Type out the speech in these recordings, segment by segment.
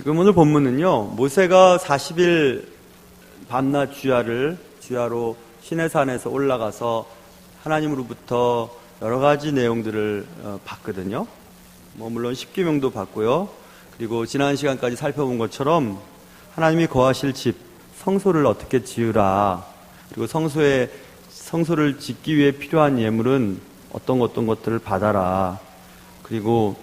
지금 오늘 본문은요, 모세가 40일 밤낮 주야로 시내산에서 올라가서 하나님으로부터 여러 가지 내용들을 봤거든요. 물론 십계명도 봤고요. 그리고 지난 시간까지 살펴본 것처럼 하나님이 거하실 집, 성소를 어떻게 지으라. 그리고 성소를 짓기 위해 필요한 예물은 어떤 것들을 받아라. 그리고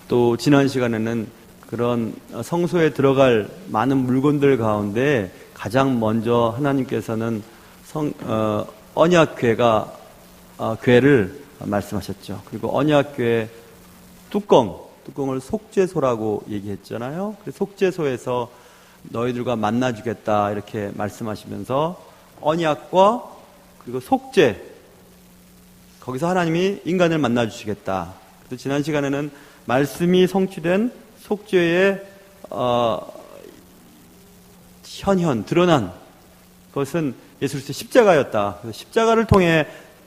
또 지난 시간에는 그런 성소에 들어갈 많은 물건들 가운데 가장 먼저 하나님께서는 언약궤를 말씀하셨죠. 그리고 언약궤의 뚜껑을 속죄소라고 얘기했잖아요. 그래서 속죄소에서 너희들과 만나주겠다 이렇게 말씀하시면서 언약과 그리고 속죄, 거기서 하나님이 인간을 만나주시겠다. 그래서 지난 시간에는 말씀이 성취된 속죄의 드러난 것은 예수 그리스도의 십자가였다. 그래서 십자가를 통해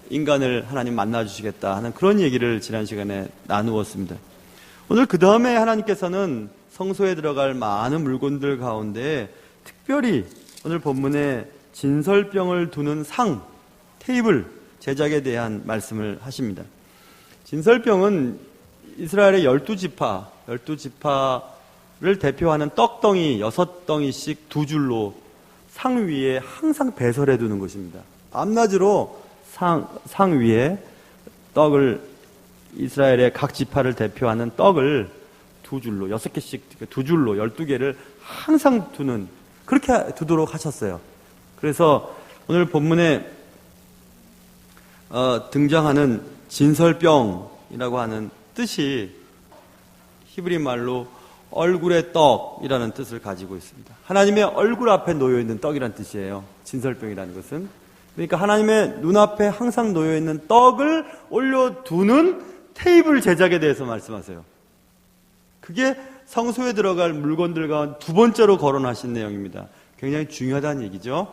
인간을 하나님 만나주시겠다 하는 그런 얘기를 지난 시간에 나누었습니다. 오늘 그 다음에 하나님께서는 성소에 들어갈 많은 물건들 가운데 특별히 오늘 본문에 진설병을 두는 테이블 제작에 대한 말씀을 하십니다. 진설병은 이스라엘의 12지파를 대표하는 떡덩이 6덩이씩 두 줄로 상 위에 항상 배설해 두는 것입니다. 밤낮으로 상 위에 떡을, 이스라엘의 각 지파를 대표하는 떡을 두 줄로 6개씩 두 줄로 12개를 항상 그렇게 두도록 하셨어요. 그래서 오늘 본문에 등장하는 진설병이라고 하는 뜻이 히브리 말로 얼굴의 떡이라는 뜻을 가지고 있습니다. 하나님의 얼굴 앞에 놓여있는 떡이라는 뜻이에요. 진설병이라는 것은. 그러니까 하나님의 눈앞에 항상 놓여있는 떡을 올려두는 테이블 제작에 대해서 말씀하세요. 그게 성소에 들어갈 물건들 가운데 두 번째로 거론하신 내용입니다. 굉장히 중요하다는 얘기죠.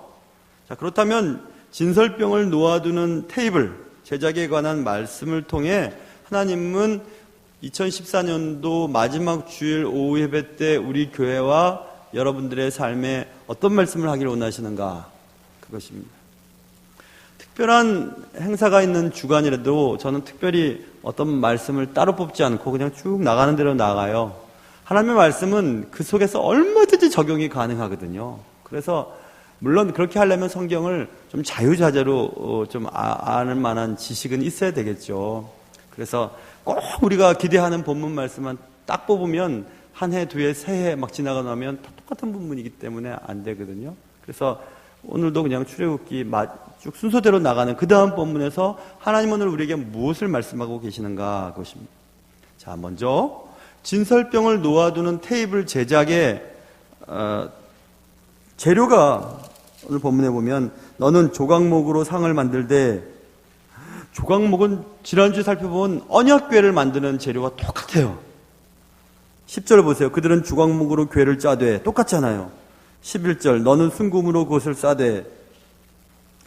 자, 그렇다면 진설병을 놓아두는 테이블 제작에 관한 말씀을 통해 하나님은 2014년도 마지막 주일 오후 예배 때 우리 교회와 여러분들의 삶에 어떤 말씀을 하기를 원하시는가? 그것입니다. 특별한 행사가 있는 주간이라도 저는 특별히 어떤 말씀을 따로 뽑지 않고 그냥 쭉 나가는 대로 나가요. 하나님의 말씀은 그 속에서 얼마든지 적용이 가능하거든요. 그래서 물론 그렇게 하려면 성경을 좀 자유자재로 좀 아는 만한 지식은 있어야 되겠죠. 그래서 꼭 우리가 기대하는 본문 말씀만 딱 뽑으면 한 해, 두 해, 세 해 막 지나가 나면 다 똑같은 본문이기 때문에 안 되거든요. 그래서 오늘도 그냥 출애굽기 쭉 순서대로 나가는 그 다음 본문에서 하나님 오늘 우리에게 무엇을 말씀하고 계시는가 그것입니다. 자, 먼저 진설병을 놓아두는 테이블 제작의 재료가 오늘 본문에 보면 너는 조각목으로 상을 만들되, 조각목은 지난주에 살펴본 언약궤를 만드는 재료가 똑같아요. 10절 보세요. 그들은 조각목으로 궤를 짜되, 똑같잖아요. 11절 너는 순금으로 그것을 싸되,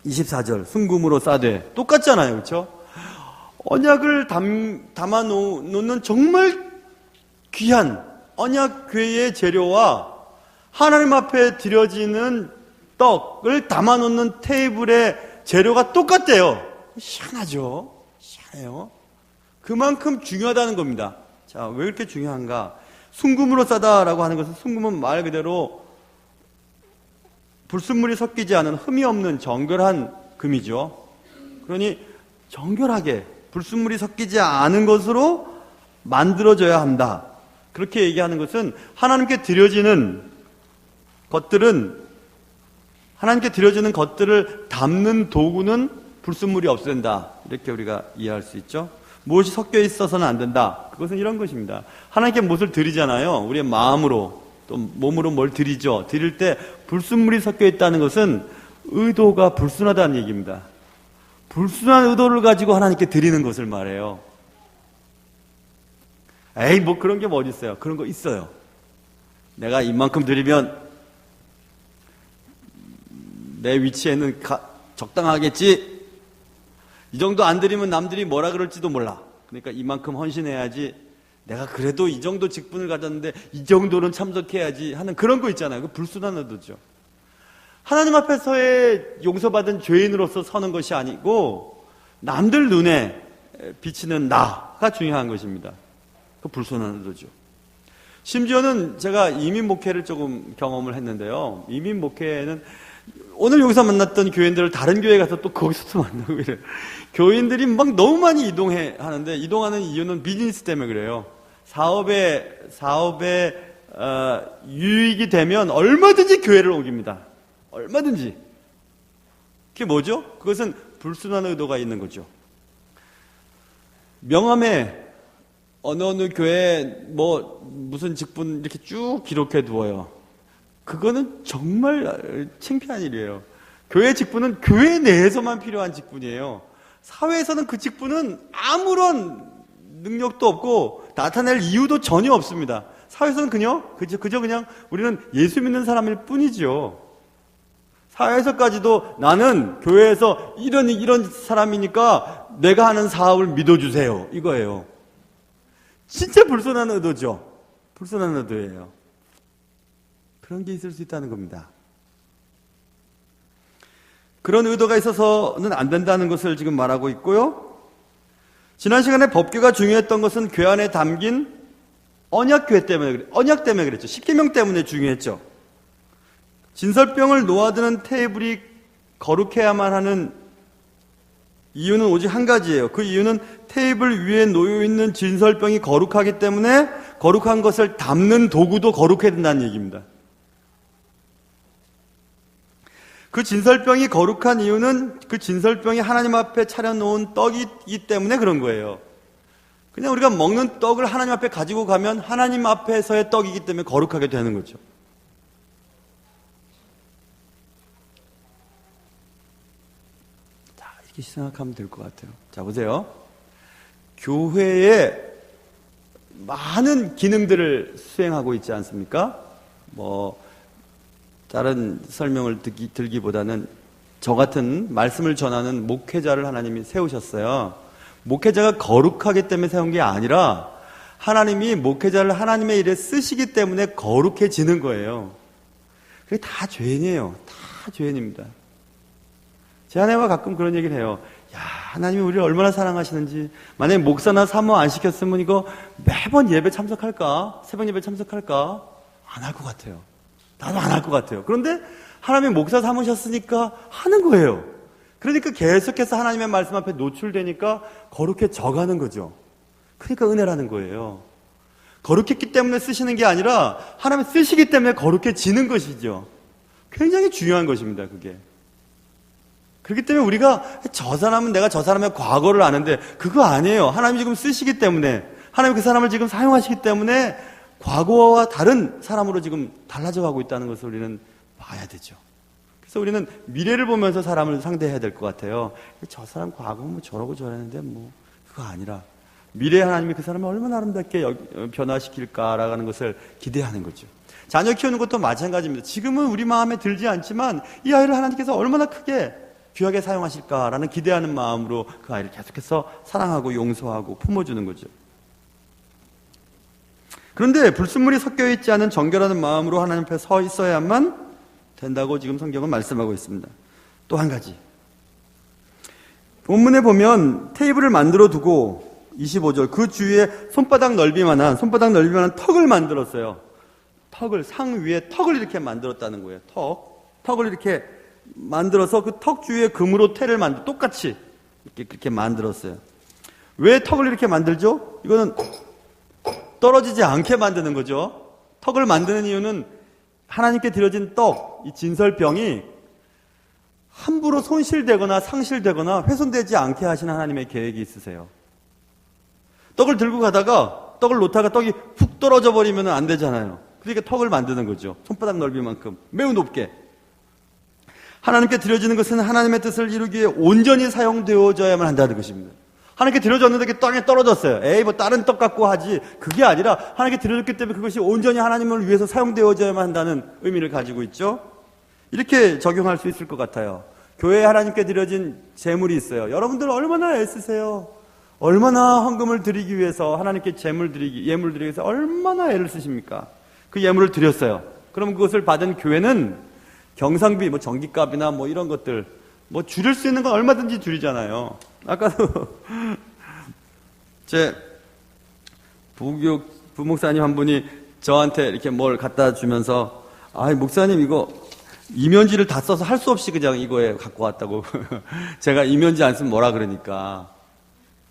24절 순금으로 싸되, 똑같잖아요. 그렇죠? 언약을 담아 놓는 정말 귀한 언약궤의 재료와 하나님 앞에 드려지는 떡을 담아 놓는 테이블의 재료가 똑같대요. 희한하죠? 희한해요. 그만큼 중요하다는 겁니다. 자, 왜 이렇게 중요한가? 순금으로 싸다라고 하는 것은, 순금은 말 그대로 불순물이 섞이지 않은 흠이 없는 정결한 금이죠. 그러니 정결하게 불순물이 섞이지 않은 것으로 만들어져야 한다. 그렇게 얘기하는 것은 하나님께 드려지는 것들을 담는 도구는 불순물이 없어야 된다. 이렇게 우리가 이해할 수 있죠. 무엇이 섞여 있어서는 안 된다. 그것은 이런 것입니다. 하나님께 무엇을 드리잖아요. 우리의 마음으로 또 몸으로 뭘 드리죠. 드릴 때 불순물이 섞여 있다는 것은 의도가 불순하다는 얘기입니다. 불순한 의도를 가지고 하나님께 드리는 것을 말해요. 에이, 뭐 그런 게 뭐 어디 있어요. 그런 거 있어요. 내가 이만큼 드리면 내 위치에는 적당하겠지. 이 정도 안 드리면 남들이 뭐라 그럴지도 몰라. 그러니까 이만큼 헌신해야지 내가 그래도 이 정도 직분을 가졌는데 이 정도는 참석해야지 하는 그런 거 있잖아요. 그 불순한 의도죠. 하나님 앞에서의 용서받은 죄인으로서 서는 것이 아니고 남들 눈에 비치는 나가 중요한 것입니다. 그 불순한 의도죠. 심지어는 제가 이민 목회를 조금 경험을 했는데요. 이민 목회는 오늘 여기서 만났던 교인들을 다른 교회 가서 또 거기서도 만나고 이래요. 교인들이 막 너무 많이 이동해 하는데 이동하는 이유는 비즈니스 때문에 그래요. 사업에 유익이 되면 얼마든지 교회를 옮깁니다. 얼마든지. 그게 뭐죠? 그것은 불순한 의도가 있는 거죠. 명함에 어느 교회 무슨 직분 이렇게 쭉 기록해 두어요. 그거는 정말 창피한 일이에요. 교회 직분은 교회 내에서만 필요한 직분이에요. 사회에서는 그 직분은 아무런 능력도 없고 나타낼 이유도 전혀 없습니다. 사회에서는 그저 그냥 우리는 예수 믿는 사람일 뿐이죠. 사회에서까지도 나는 교회에서 이런 사람이니까 내가 하는 사업을 믿어주세요. 이거예요. 진짜 불순한 의도죠. 불순한 의도예요. 그런 게 있을 수 있다는 겁니다. 그런 의도가 있어서는 안 된다는 것을 지금 말하고 있고요. 지난 시간에 법궤가 중요했던 것은 궤 안에 담긴 언약 때문에 그랬죠. 십계명 때문에 중요했죠. 진설병을 놓아두는 테이블이 거룩해야만 하는 이유는 오직 한 가지예요. 그 이유는 테이블 위에 놓여있는 진설병이 거룩하기 때문에 거룩한 것을 담는 도구도 거룩해야 된다는 얘기입니다. 그 진설병이 거룩한 이유는 그 진설병이 하나님 앞에 차려놓은 떡이기 때문에 그런 거예요. 그냥 우리가 먹는 떡을 하나님 앞에 가지고 가면 하나님 앞에서의 떡이기 때문에 거룩하게 되는 거죠. 자, 이렇게 생각하면 될 것 같아요. 자, 보세요. 교회에 많은 기능들을 수행하고 있지 않습니까? 다른 설명을 들기보다는 저 같은 말씀을 전하는 목회자를 하나님이 세우셨어요. 목회자가 거룩하기 때문에 세운 게 아니라 하나님이 목회자를 하나님의 일에 쓰시기 때문에 거룩해지는 거예요. 그게 다 죄인이에요. 다 죄인입니다. 제 아내와 가끔 그런 얘기를 해요. 야, 하나님이 우리를 얼마나 사랑하시는지. 만약에 목사나 사모 안 시켰으면 이거 매번 예배 참석할까? 새벽 예배 참석할까? 안 할 것 같아요. 나도 안 할 것 같아요. 그런데 하나님이 목사 삼으셨으니까 하는 거예요. 그러니까 계속해서 하나님의 말씀 앞에 노출되니까 거룩해져가는 거죠. 그러니까 은혜라는 거예요. 거룩했기 때문에 쓰시는 게 아니라 하나님 쓰시기 때문에 거룩해지는 것이죠. 굉장히 중요한 것입니다. 그게. 그렇기 때문에 우리가 내가 저 사람의 과거를 아는데 그거 아니에요. 하나님이 지금 쓰시기 때문에 하나님 그 사람을 지금 사용하시기 때문에 과거와 다른 사람으로 지금 달라져 가고 있다는 것을 우리는 봐야 되죠. 그래서 우리는 미래를 보면서 사람을 상대해야 될 것 같아요. 저 사람 과거 저러고 저랬는데 그거 아니라 미래에 하나님이 그 사람을 얼마나 아름답게 변화시킬까라는 것을 기대하는 거죠. 자녀 키우는 것도 마찬가지입니다. 지금은 우리 마음에 들지 않지만 이 아이를 하나님께서 얼마나 크게 귀하게 사용하실까라는 기대하는 마음으로 그 아이를 계속해서 사랑하고 용서하고 품어주는 거죠. 그런데 불순물이 섞여 있지 않은 정결한 마음으로 하나님 앞에 서 있어야만 된다고 지금 성경은 말씀하고 있습니다. 또 한 가지. 본문에 보면 테이블을 만들어 두고 25절 그 주위에 손바닥 넓이만한 턱을 만들었어요. 상 위에 턱을 이렇게 만들었다는 거예요. 턱을 이렇게 만들어서 그 턱 주위에 금으로 테를 똑같이 그렇게 만들었어요. 왜 턱을 이렇게 만들죠? 이거는 떨어지지 않게 만드는 거죠. 턱을 만드는 이유는 하나님께 드려진 떡, 이 진설병이 함부로 손실되거나 상실되거나 훼손되지 않게 하시는 하나님의 계획이 있으세요. 떡을 들고 가다가 떡을 놓다가 떡이 푹 떨어져 버리면 안 되잖아요. 그러니까 턱을 만드는 거죠. 손바닥 넓이만큼 매우 높게. 하나님께 드려지는 것은 하나님의 뜻을 이루기 위해 온전히 사용되어져야만 한다는 것입니다. 하나님께 드려졌는데 그게 땅에 떨어졌어요. 다른 떡 갖고 하지. 그게 아니라 하나님께 드려졌기 때문에 그것이 온전히 하나님을 위해서 사용되어져야만 한다는 의미를 가지고 있죠. 이렇게 적용할 수 있을 것 같아요. 교회에 하나님께 드려진 재물이 있어요. 여러분들 얼마나 애쓰세요. 얼마나 헌금을 드리기 위해서 하나님께 예물 드리기 위해서 얼마나 애를 쓰십니까? 그 예물을 드렸어요. 그럼 그것을 받은 교회는 경상비, 뭐 전기값이나 뭐 이런 것들, 뭐 줄일 수 있는 건 얼마든지 줄이잖아요. 아까도 제 부목사님 한 분이 저한테 이렇게 뭘 갖다 주면서, 목사님 이거 이면지를 다 써서 할 수 없이 그냥 이거에 갖고 왔다고. 제가 이면지 안 쓰면 뭐라 그러니까.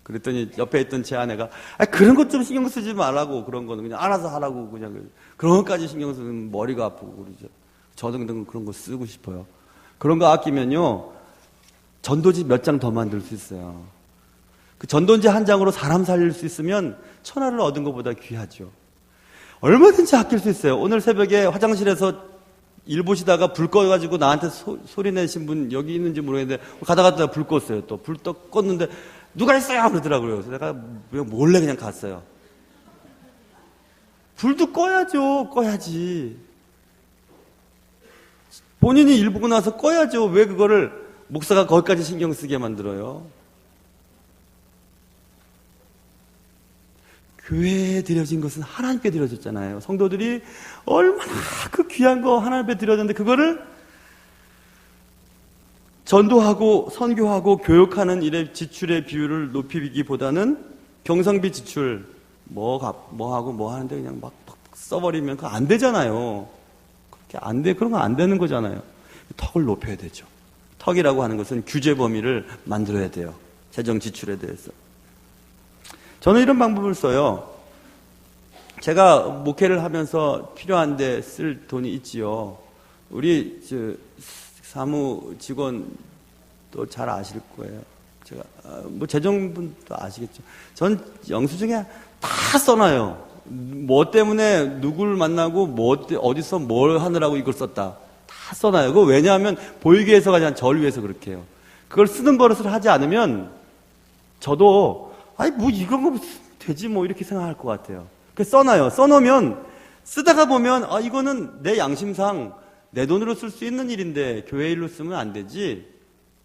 그랬더니 옆에 있던 제 아내가, 그런 것 좀 신경 쓰지 말라고. 그런 거는 그냥 알아서 하라고. 그냥 그런 것까지 신경 쓰면 머리가 아프고 그러죠. 저도 그런 거 쓰고 싶어요. 그런 거 아끼면요, 전도지 몇 장 더 만들 수 있어요. 그 전도지 한 장으로 사람 살릴 수 있으면 천하를 얻은 것보다 귀하죠. 얼마든지 아낄 수 있어요. 오늘 새벽에 화장실에서 일 보시다가 불 꺼가지고 나한테 소리 내신 분 여기 있는지 모르겠는데, 가다가 불 껐어요. 또 불 껐는데 누가 있어요? 그러더라고요. 그래서 내가 몰래 그냥 갔어요. 불도 꺼야지. 본인이 일 보고 나서 꺼야죠. 왜 그거를 목사가 거기까지 신경 쓰게 만들어요? 교회에 드려진 것은 하나님께 드려졌잖아요. 성도들이 얼마나 그 귀한 거 하나님께 드려졌는데, 그거를 전도하고 선교하고 교육하는 일의 지출의 비율을 높이기보다는 경상비 지출 뭐 하고 뭐 하는데 그냥 막 써버리면 그거 안 되잖아요. 그렇게 안 돼. 그런 거 안 되는 거잖아요. 턱을 높여야 되죠. 턱이라고 하는 것은 규제 범위를 만들어야 돼요. 재정 지출에 대해서. 저는 이런 방법을 써요. 제가 목회를 하면서 필요한데 쓸 돈이 있지요. 우리 사무 직원도 잘 아실 거예요. 제가 뭐 재정분도 아시겠죠. 전 영수증에 다 써놔요. 뭐 때문에 누굴 만나고 어디서 뭘 하느라고 이걸 썼다. 다 써놔요. 그거 왜냐하면 보이기 위해서가 아니라 저를 위해서 그렇게 해요. 그걸 쓰는 버릇을 하지 않으면 저도 뭐 이런 거 되지 뭐 이렇게 생각할 것 같아요. 그래서 써놔요. 써놓으면 쓰다가 보면 이거는 내 양심상 내 돈으로 쓸 수 있는 일인데 교회 일로 쓰면 안 되지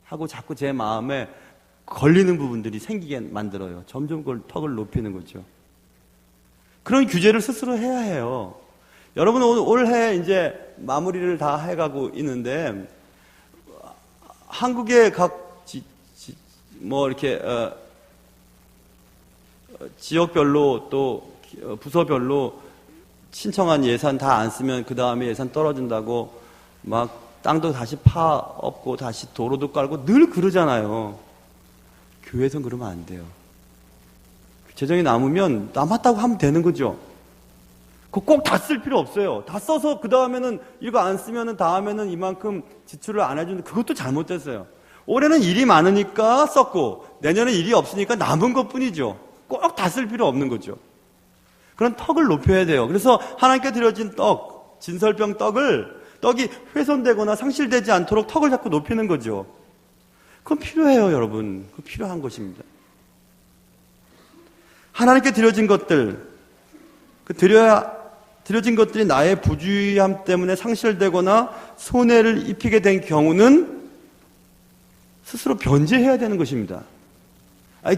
하고 자꾸 제 마음에 걸리는 부분들이 생기게 만들어요. 점점 그걸 턱을 높이는 거죠. 그런 규제를 스스로 해야 해요. 여러분 올해 이제 마무리를 다 해가고 있는데, 한국의 각 이렇게 지역별로 또 부서별로 신청한 예산 다 안 쓰면 그 다음에 예산 떨어진다고 막 땅도 다시 파엎고 다시 도로도 깔고 늘 그러잖아요. 교회에선 그러면 안 돼요. 재정이 남으면 남았다고 하면 되는 거죠. 그거 꼭 다 쓸 필요 없어요. 다 써서 그 다음에는 이거 안 쓰면은 다음에는 이만큼 지출을 안 해주는, 그것도 잘못됐어요. 올해는 일이 많으니까 썼고 내년에 일이 없으니까 남은 것 뿐이죠. 꼭 다 쓸 필요 없는 거죠. 그런 턱을 높여야 돼요. 그래서 하나님께 드려진 떡, 진설병 떡이 훼손되거나 상실되지 않도록 턱을 자꾸 높이는 거죠. 그건 필요해요, 여러분. 그건 필요한 것입니다. 하나님께 드려진 것들, 드려진 것들이 나의 부주의함 때문에 상실되거나 손해를 입히게 된 경우는 스스로 변제해야 되는 것입니다.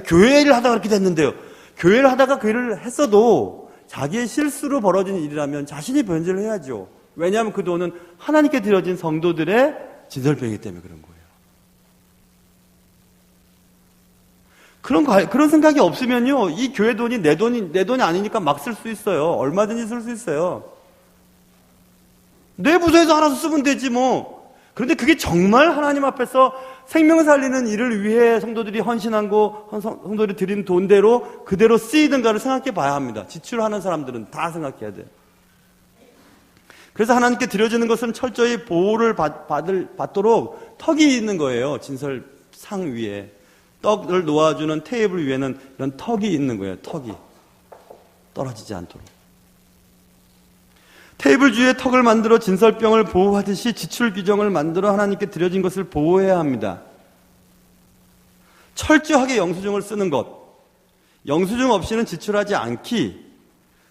교회 일을 하다가 그렇게 됐는데요. 교회를 하다가 그 일을 했어도 자기의 실수로 벌어진 일이라면 자신이 변제를 해야죠. 왜냐하면 그 돈은 하나님께 드려진 성도들의 진설병이기 때문에 그런 거예요. 그런 생각이 없으면요, 이 교회 돈이 내 돈이 아니니까 막 쓸 수 있어요. 얼마든지 쓸 수 있어요. 내 부서에서 알아서 쓰면 되지 뭐. 그런데 그게 정말 하나님 앞에서 생명 살리는 일을 위해 성도들이 헌신한 거, 성도들이 드린 돈대로 그대로 쓰이든가를 생각해 봐야 합니다. 지출하는 사람들은 다 생각해야 돼요. 그래서 하나님께 드려지는 것은 철저히 보호를 받도록 턱이 있는 거예요. 진설상 위에. 떡을 놓아주는 테이블 위에는 이런 턱이 있는 거예요. 턱이 떨어지지 않도록. 테이블 주위에 턱을 만들어 진설병을 보호하듯이 지출 규정을 만들어 하나님께 드려진 것을 보호해야 합니다. 철저하게 영수증을 쓰는 것, 영수증 없이는 지출하지 않기,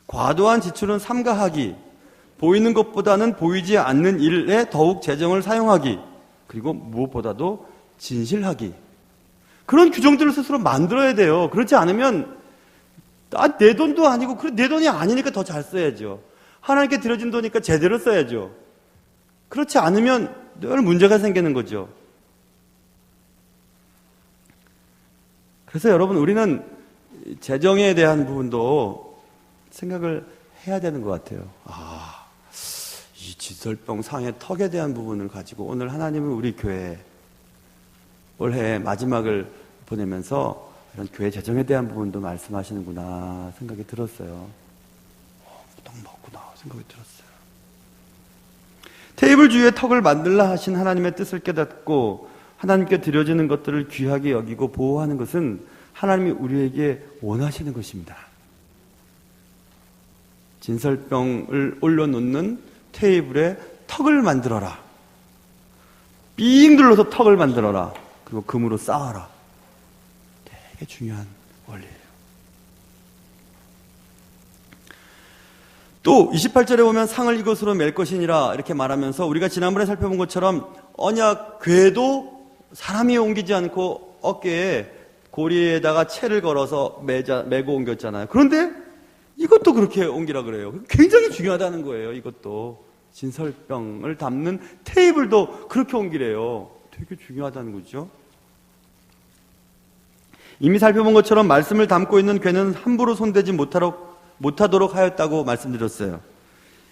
과도한 지출은 삼가하기, 보이는 것보다는 보이지 않는 일에 더욱 재정을 사용하기, 그리고 무엇보다도 진실하기. 그런 규정들을 스스로 만들어야 돼요. 그렇지 않으면 내 돈도 아니고 내 돈이 아니니까 더 잘 써야죠. 하나님께 드려진 돈이니까 제대로 써야죠. 그렇지 않으면 늘 문제가 생기는 거죠. 그래서 여러분, 우리는 재정에 대한 부분도 생각을 해야 되는 것 같아요. 이 진설병 상의 턱에 대한 부분을 가지고 오늘 하나님은 우리 교회 올해 마지막을 보내면서 이런 교회 재정에 대한 부분도 말씀하시는구나 생각이 들었어요. 딱 맞구나 생각이 들었어요. 테이블 주위에 턱을 만들라 하신 하나님의 뜻을 깨닫고 하나님께 드려지는 것들을 귀하게 여기고 보호하는 것은 하나님이 우리에게 원하시는 것입니다. 진설병을 올려놓는 테이블에 턱을 만들어라. 삥 둘러서 턱을 만들어라. 그리고 금으로 쌓아라. 되게 중요한 원리예요. 또 28절에 보면 상을 이것으로 맬 것이니라 이렇게 말하면서 우리가 지난번에 살펴본 것처럼 언약 궤도 사람이 옮기지 않고 어깨에 고리에다가 채를 걸어서 메고 옮겼잖아요. 그런데 이것도 그렇게 옮기라 그래요. 굉장히 중요하다는 거예요. 이것도 진설병을 담는 테이블도 그렇게 옮기래요. 되게 중요하다는 거죠. 이미 살펴본 것처럼 말씀을 담고 있는 궤는 함부로 손대지 못하도록 하였다고 말씀드렸어요.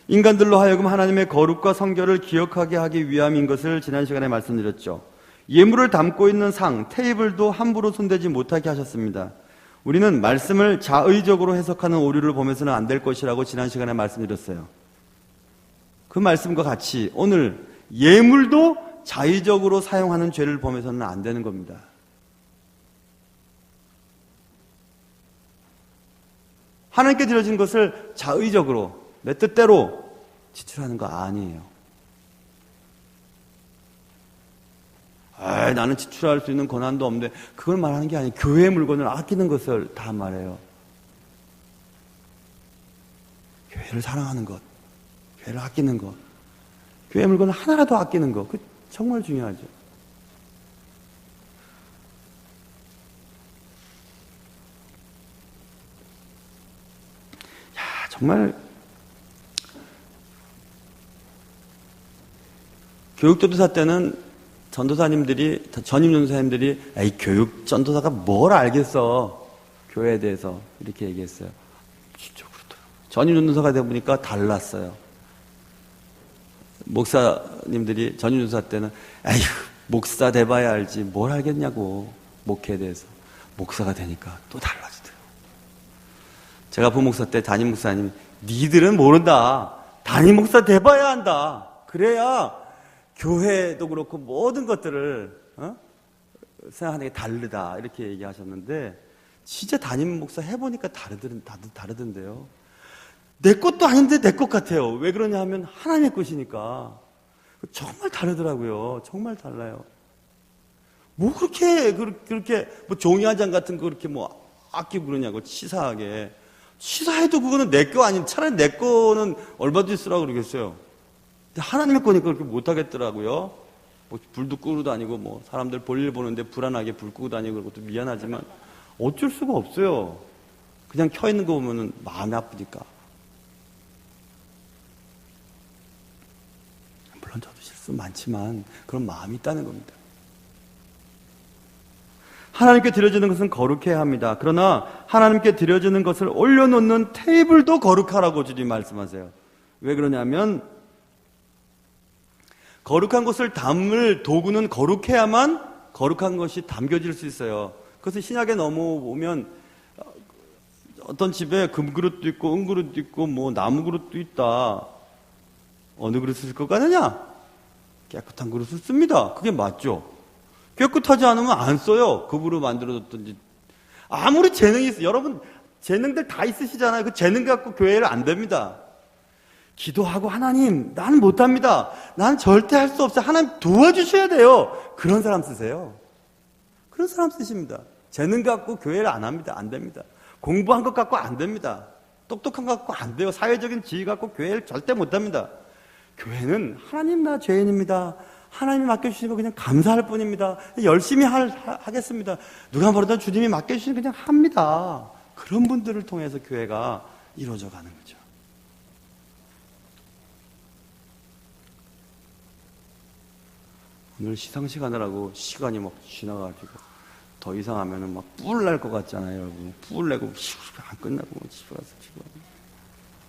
인간들로 하여금 하나님의 거룩과 성결을 기억하게 하기 위함인 것을 지난 시간에 말씀드렸죠. 예물을 담고 있는 상, 테이블도 함부로 손대지 못하게 하셨습니다. 우리는 말씀을 자의적으로 해석하는 오류를 보면서는 안 될 것이라고 지난 시간에 말씀드렸어요. 그 말씀과 같이 오늘 예물도 자의적으로 사용하는 죄를 보면서는 안 되는 겁니다. 하나님께 드려진 것을 자의적으로 내 뜻대로 지출하는 거 아니에요. 나는 지출할 수 있는 권한도 없는데 그걸 말하는 게 아니에요. 교회의 물건을 아끼는 것을 다 말해요. 교회를 사랑하는 것, 교회를 아끼는 것, 교회의 물건을 하나라도 아끼는 것, 그 정말 중요하죠. 정말 교육전도사 때는 전도사님들이, 전임 전도사님들이 교육 전도사가 뭘 알겠어 교회에 대해서 이렇게 얘기했어요. 진짜 그렇더라고요. 전임 전도사가 되다 보니까 달랐어요. 목사님들이 전임 전도사 때는 목사 돼봐야 알지 뭘 알겠냐고 목회에 대해서. 목사가 되니까 또 달라지더라고요. 제가 부목사 때 담임 목사님이 니들은 모른다. 담임 목사 돼봐야 한다. 그래야 교회도 그렇고 모든 것들을 생각하는 게 다르다 이렇게 얘기하셨는데 진짜 담임 목사 해보니까 다르던데요. 내 것도 아닌데 내 것 같아요. 왜 그러냐 하면 하나님의 것이니까 정말 다르더라고요. 정말 달라요. 뭐 그렇게 뭐 종이 한 장 같은 거 그렇게 뭐 아끼고 그러냐고 치사하게. 치사해도 그거는 내 거 아닌 차라리 내 거는 얼마든지 쓰라고 그러겠어요. 근데 하나님의 거니까 그렇게 못하겠더라고요. 뭐 불도 끄고 다니고 뭐 사람들 볼일 보는데 불안하게 불 끄고 다니고 그런 것도 미안하지만 어쩔 수가 없어요. 그냥 켜 있는 거 보면은 마음이 아프니까. 물론 저도 실수 많지만 그런 마음이 있다는 겁니다. 하나님께 드려지는 것은 거룩해야 합니다. 그러나 하나님께 드려지는 것을 올려놓는 테이블도 거룩하라고 주님 말씀하세요. 왜 그러냐면 거룩한 것을 담을 도구는 거룩해야만 거룩한 것이 담겨질 수 있어요. 그것은 신약에 넘어오면 어떤 집에 금그릇도 있고 은그릇도 있고 뭐 나무그릇도 있다. 어느 그릇을 쓸 것 같느냐? 깨끗한 그릇을 씁니다. 그게 맞죠. 깨끗하지 않으면 안 써요. 급으로 만들어뒀든지. 아무리 재능이 있어요. 여러분 재능들 다 있으시잖아요. 그 재능 갖고 교회를 안 됩니다. 기도하고 하나님 나는 못합니다. 난 절대 할 수 없어요. 하나님 도와주셔야 돼요. 그런 사람 쓰세요. 그런 사람 쓰십니다. 재능 갖고 교회를 안 합니다. 안 됩니다. 공부한 것 갖고 안 됩니다. 똑똑한 것 갖고 안 돼요. 사회적인 지위 갖고 교회를 절대 못합니다. 교회는 하나님 나 죄인입니다. 하나님이 맡겨주시는 거 그냥 감사할 뿐입니다. 열심히 하겠습니다. 누가 뭐라도 주님이 맡겨주시는 그냥 합니다. 그런 분들을 통해서 교회가 이루어져 가는 거죠. 오늘 시상식 하느라고 시간이 막 지나가지고 더 이상 하면은 막 뿔 날 것 같잖아요, 여러분. 뿔 내고 안 끝나고 집에 가서 집에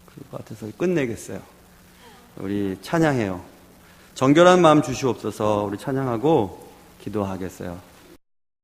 그럴 것 같아서 끝내겠어요. 우리 찬양해요. 정결한 마음 주시옵소서. 우리 찬양하고 기도하겠어요.